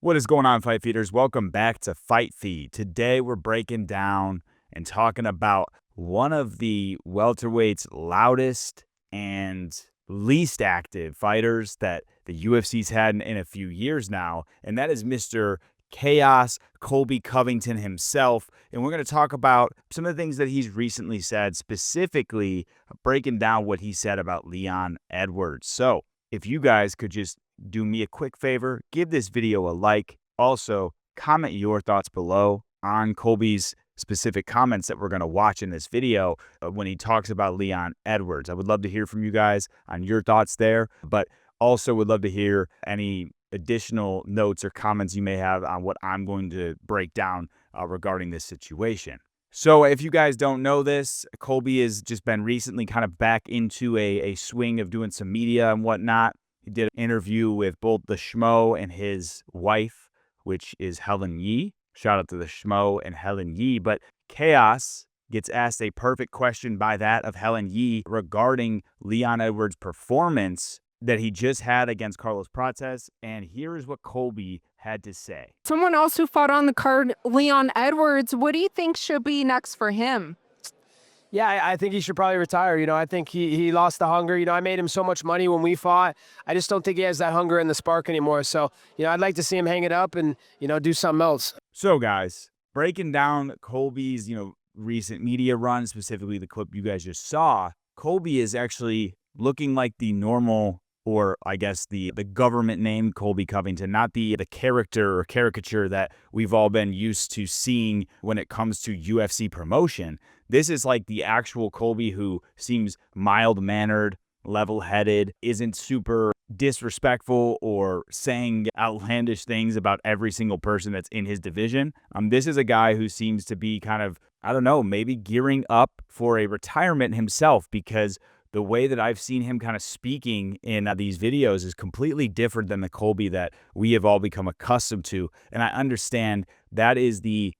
What is going on, Fight Feeders? Welcome back to Fight Feed. Today we're breaking down and talking about one of the welterweight's loudest and least active fighters that the UFC's had in a few years now, and that is Mr. Chaos Colby Covington himself. And we're going to talk about some of the things that he's recently said, specifically breaking down what he said about Leon Edwards. So if you guys could just do me a quick favor, give this video a like. Also, comment your thoughts below on Colby's specific comments that we're going to watch in this video when he talks about Leon Edwards. I would love to hear from you guys on your thoughts there, but also would love to hear any additional notes or comments you may have on what I'm going to break down regarding this situation. So if you guys don't know this, Colby has just been recently kind of back into a swing of doing some media and whatnot. He did an interview with both the Schmo and his wife, which is Helen Yee. Shout out to the Schmo and Helen Yee. But Chaos gets asked a perfect question by that of Helen Yee regarding Leon Edwards' performance that he just had against Carlos Prates. And here is what Colby had to say. Someone else who fought on the card, Leon Edwards, what do you think should be next for him? Yeah, I think he should probably retire. I think he lost the hunger. I made him so much money when we fought. I just don't think he has that hunger and the spark anymore. So, I'd like to see him hang it up and, do something else. So, guys, breaking down Colby's, recent media run, specifically the clip you guys just saw, Colby is actually looking like the normal, or I guess the government name Colby Covington, not the character or caricature that we've all been used to seeing when it comes to UFC promotion. This is like the actual Colby who seems mild-mannered, level-headed, isn't super disrespectful or saying outlandish things about every single person that's in his division. This is a guy who seems to be kind of, I don't know, maybe gearing up for a retirement himself, because the way that I've seen him kind of speaking in these videos is completely different than the Colby that we have all become accustomed to. And I understand that is the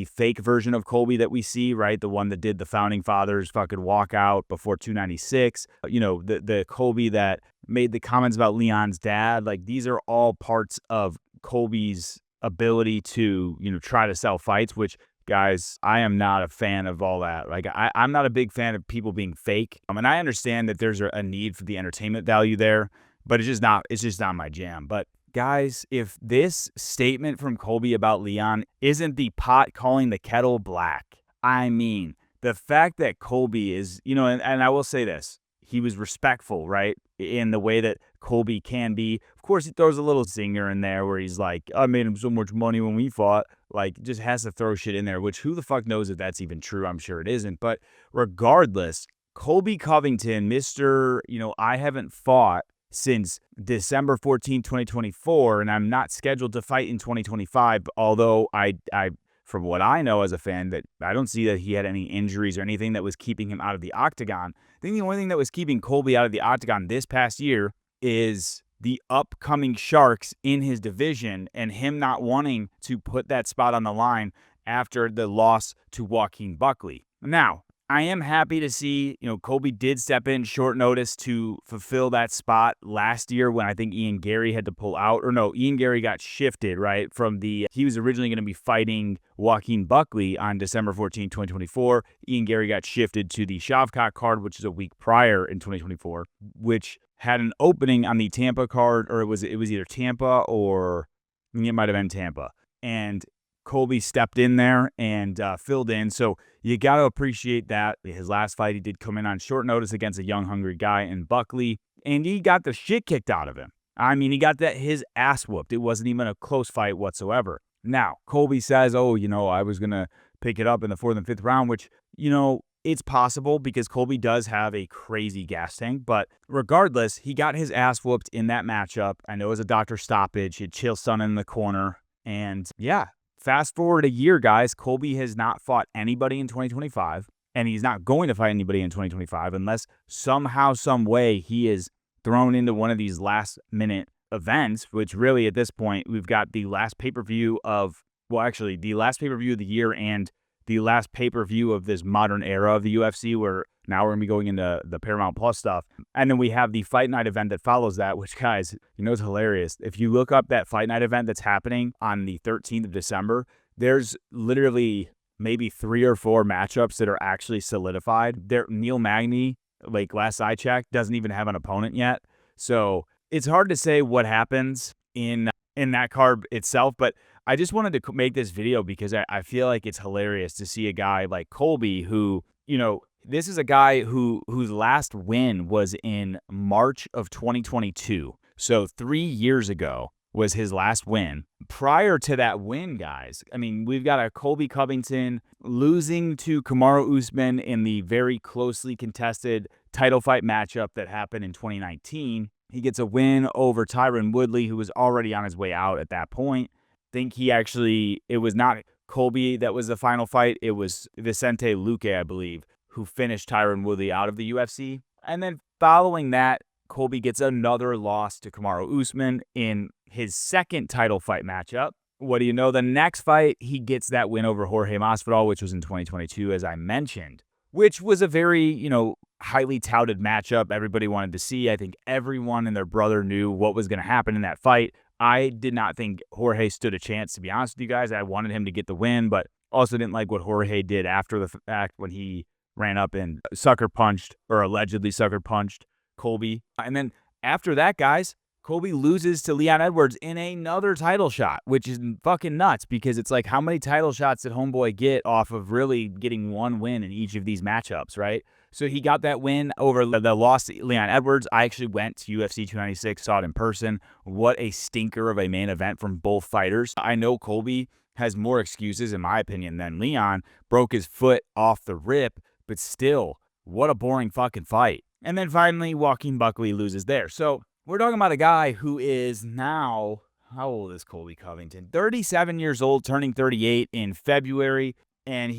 fake version of Colby that we see, right? The one that did the Founding Fathers fucking walkout before 296. The Colby that made the comments about Leon's dad. Like, these are all parts of Colby's ability to, try to sell fights, which, guys, I am not a fan of all that. Like, I'm not a big fan of people being fake. And I understand that there's a need for the entertainment value there, but it's just not my jam. But guys, if this statement from Colby about Leon isn't the pot calling the kettle black, I mean, the fact that Colby is, and I will say this, he was respectful, right, in the way that Colby can be. Of course, he throws a little zinger in there where he's like, I made him so much money when we fought. Like, just has to throw shit in there, which who the fuck knows if that's even true? I'm sure it isn't. But regardless, Colby Covington, Mr., I haven't fought since December 14, 2024, and I'm not scheduled to fight in 2025, although I from what I know as a fan, that I don't see that he had any injuries or anything that was keeping him out of the octagon. I think the only thing that was keeping Colby out of the octagon this past year is the upcoming Sharks in his division and him not wanting to put that spot on the line after the loss to Joaquin Buckley. Now, I am happy to see, Colby did step in short notice to fulfill that spot last year when I think Ian Gary had to pull out. Or no, Ian Gary got shifted, right? He was originally going to be fighting Joaquin Buckley on December 14, 2024. Ian Gary got shifted to the Shavkat card, which is a week prior in 2024, which had an opening on the Tampa card, or it was either Tampa or it might have been Tampa. And Colby stepped in there and filled in. So you got to appreciate that. His last fight, he did come in on short notice against a young, hungry guy in Buckley, and he got the shit kicked out of him. I mean, he got his ass whooped. It wasn't even a close fight whatsoever. Now, Colby says, I was going to pick it up in the 4th and 5th round, which, it's possible because Colby does have a crazy gas tank. But regardless, he got his ass whooped in that matchup. I know it was a doctor stoppage. He had Chael Sonnen in the corner. And yeah, fast forward a year, guys, Colby has not fought anybody in 2025, and he's not going to fight anybody in 2025 unless somehow, some way he is thrown into one of these last-minute events, which really at this point, we've got the last pay-per-view of, the last pay-per-view of the year and the last pay-per-view of this modern era of the UFC where Now we're going to be going into the Paramount Plus stuff. And then we have the Fight Night event that follows that, which, guys, you know, it's hilarious. If you look up that Fight Night event that's happening on the 13th of December, there's literally maybe 3 or 4 matchups that are actually solidified. Neil Magny, like last I checked, doesn't even have an opponent yet. So it's hard to say what happens in that card itself, but I just wanted to make this video because I feel like it's hilarious to see a guy like Colby who, you know, this is a guy whose last win was in March of 2022. So 3 years ago was his last win. Prior to that win, guys, I mean, we've got a Colby Covington losing to Kamaru Usman in the very closely contested title fight matchup that happened in 2019. He gets a win over Tyron Woodley, who was already on his way out at that point. It was not Colby that was the final fight. It was Vicente Luque, I believe, who finished Tyron Woodley out of the UFC. And then following that, Colby gets another loss to Kamaru Usman in his second title fight matchup. What do you know? The next fight, he gets that win over Jorge Masvidal, which was in 2022, as I mentioned, which was a very, you know, highly touted matchup everybody wanted to see. I think everyone and their brother knew what was going to happen in that fight. I did not think Jorge stood a chance, to be honest with you guys. I wanted him to get the win, but also didn't like what Jorge did after the fact when he ran up and sucker punched, or allegedly sucker punched, Colby. And then after that, guys, Colby loses to Leon Edwards in another title shot, which is fucking nuts because it's like, how many title shots did homeboy get off of really getting one win in each of these matchups, right? So he got that win over the loss to Leon Edwards. I actually went to UFC 296, saw it in person. What a stinker of a main event from both fighters. I know Colby has more excuses, in my opinion, than Leon. Broke his foot off the rip, but still, what a boring fucking fight. And then finally, Joaquin Buckley loses there. So we're talking about a guy who is now, how old is Colby Covington? 37 years old, turning 38 in February. And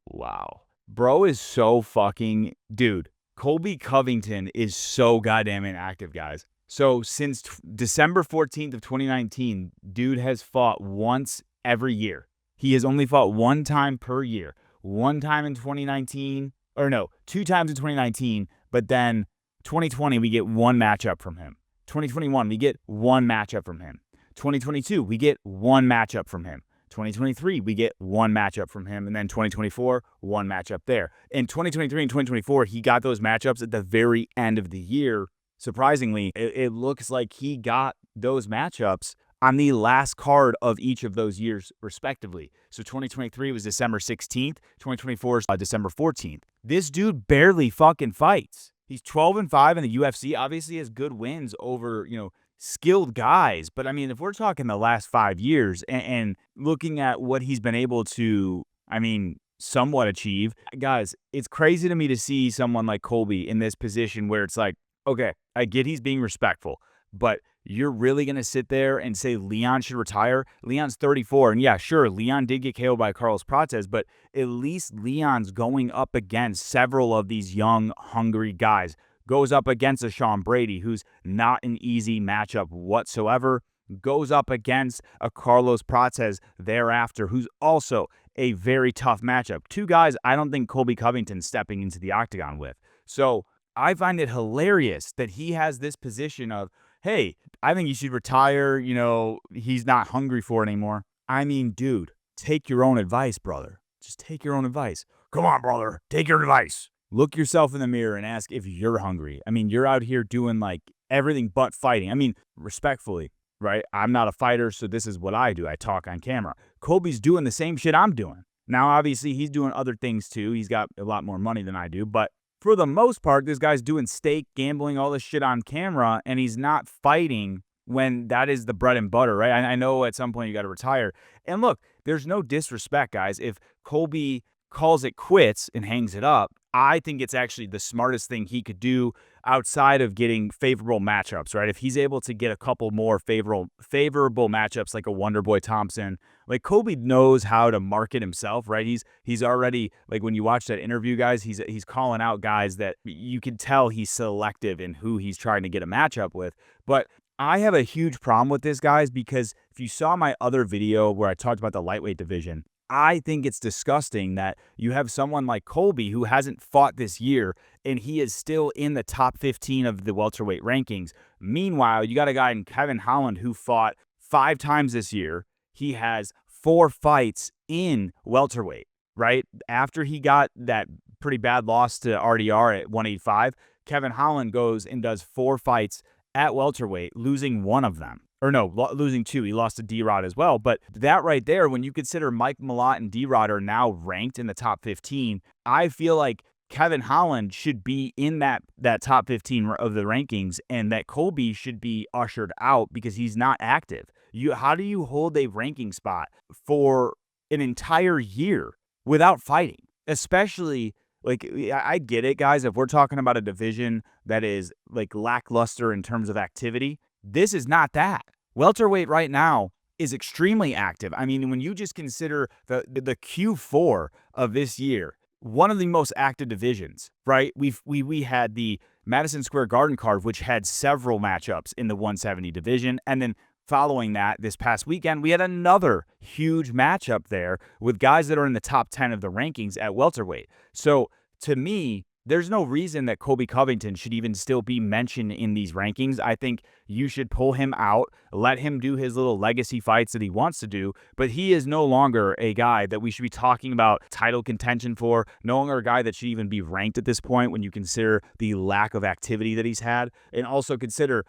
wow. Bro is so fucking, dude, Colby Covington is so goddamn inactive, guys. So since December 14th of 2019, dude has fought once every year. He has only fought one time per year. One time in 2019, or no, 2 times in 2019, but then 2020, we get one matchup from him. 2021, we get one matchup from him. 2022, we get one matchup from him. 2023, we get one matchup from him. And then 2024, one matchup there. In 2023 and 2024, he got those matchups at the very end of the year. Surprisingly, it looks like he got those matchups on the last card of each of those years, respectively. So 2023 was December 16th. 2024 is December 14th. This dude barely fucking fights. He's 12-5 in the UFC. Obviously has good wins over, you know, skilled guys. But I mean, if we're talking the last 5 years and looking at what he's been able to, I mean, somewhat achieve, guys, it's crazy to me to see someone like Colby in this position where it's like, okay, I get he's being respectful, but you're really going to sit there and say Leon should retire? Leon's 34, and yeah, sure, Leon did get KO'd by Carlos Prates, but at least Leon's going up against several of these young, hungry guys. Goes up against a Sean Brady, who's not an easy matchup whatsoever. Goes up against a Carlos Prates thereafter, who's also a very tough matchup. 2 guys I don't think Colby Covington's stepping into the octagon with. So I find it hilarious that he has this position of, hey, I think he should retire. You know, he's not hungry for it anymore. I mean, dude, take your own advice, brother. Just take your own advice. Come on, brother, take your advice. Look yourself in the mirror and ask if you're hungry. I mean, you're out here doing like everything but fighting. I mean, respectfully, right? I'm not a fighter, so this is what I do. I talk on camera. Colby's doing the same shit I'm doing. Now, obviously, he's doing other things too. He's got a lot more money than I do, but for the most part, this guy's doing stake, gambling, all this shit on camera, and he's not fighting when that is the bread and butter, right? I know at some point you got to retire. And look, there's no disrespect, guys. If Colby calls it quits and hangs it up, I think it's actually the smartest thing he could do outside of getting favorable matchups, right? If he's able to get a couple more favorable matchups like a Wonderboy Thompson, like Colby knows how to market himself, right? He's already, like when you watch that interview, guys, he's calling out guys that you can tell he's selective in who he's trying to get a matchup with. But I have a huge problem with this, guys, because if you saw my other video where I talked about the lightweight division, I think it's disgusting that you have someone like Colby who hasn't fought this year and he is still in the top 15 of the welterweight rankings. Meanwhile, you got a guy in Kevin Holland who fought 5 times this year. He has 4 fights in welterweight, right? After he got that pretty bad loss to RDR at 185, Kevin Holland goes and does 4 fights at welterweight, losing 1 of them. Or no, losing 2. He lost to D-Rod as well. But that right there, when you consider Mike Malott and D-Rod are now ranked in the top 15, I feel like Kevin Holland should be in that top 15 of the rankings, and that Colby should be ushered out because he's not active. How do you hold a ranking spot for an entire year without fighting? Especially, like, I get it, guys. If we're talking about a division that is like lackluster in terms of activity, this is not that. Welterweight right now is extremely active. I mean, when you just consider the Q4 of this year, one of the most active divisions, right? We had the Madison Square Garden card, which had several matchups in the 170 division, and then following that, this past weekend, we had another huge matchup there with guys that are in the top 10 of the rankings at welterweight. So to me, there's no reason that Colby Covington should even still be mentioned in these rankings. I think you should pull him out, let him do his little legacy fights that he wants to do, but he is no longer a guy that we should be talking about title contention for, no longer a guy that should even be ranked at this point when you consider the lack of activity that he's had, and also consider,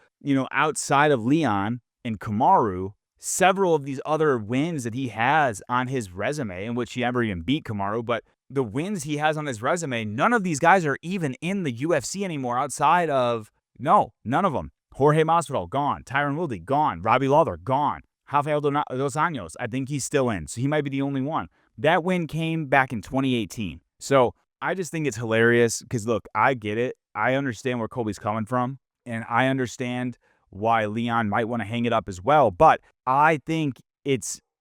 outside of Leon and Kamaru, several of these other wins that he has on his resume, in which he never even beat Kamaru, but the wins he has on his resume, none of these guys are even in the UFC anymore outside of, none of them. Jorge Masvidal, gone. Tyron Woodley, gone. Robbie Lawler, gone. Rafael Dos Anjos, I think he's still in, so he might be the only one. That win came back in 2018. So I just think it's hilarious because, look, I get it. I understand where Colby's coming from, and I understand why Leon might want to hang it up as well, but I think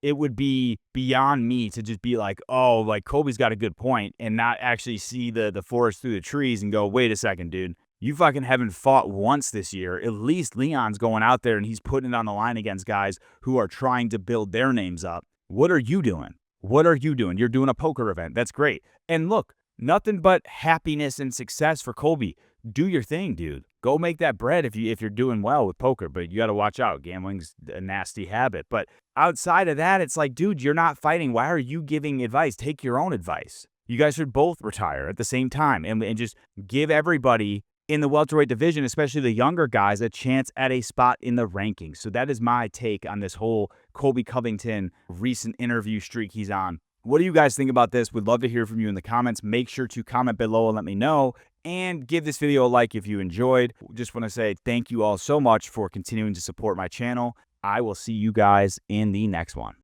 it would be beyond me to just be like, oh, like Colby's got a good point, and not actually see the forest through the trees and go, wait a second, dude. You fucking haven't fought once this year. At least Leon's going out there and he's putting it on the line against guys who are trying to build their names up. What are you doing? What are you doing? You're doing a poker event. That's great. And look, nothing but happiness and success for Colby. Do your thing, dude. Go make that bread if you're doing well with poker, but you got to watch out. Gambling's a nasty habit. But outside of that, it's like, dude, you're not fighting. Why are you giving advice? Take your own advice. You guys should both retire at the same time and just give everybody in the welterweight division, especially the younger guys, a chance at a spot in the rankings. So that is my take on this whole Colby Covington recent interview streak he's on. What do you guys think about this? We'd love to hear from you in the comments. Make sure to comment below and let me know. And give this video a like if you enjoyed. Just want to say thank you all so much for continuing to support my channel. I will see you guys in the next one.